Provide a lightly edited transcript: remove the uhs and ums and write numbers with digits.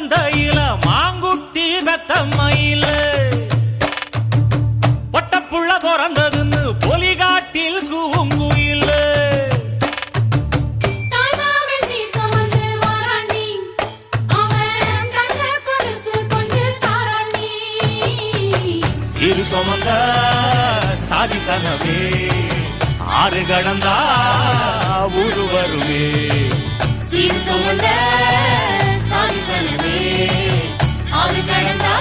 மந்தையில மாங்குட்டி பெத்தம்மையில பட்டப்புள்ள பிறந்ததுன்னு பொலிகாட்டில் கூங்குயில சீரு சுமந்த சாதி சனமே ஆறு கடந்தா ஊரு வருமே சீர் சுமந்த சாதி சனமே ஆறு கடந்தா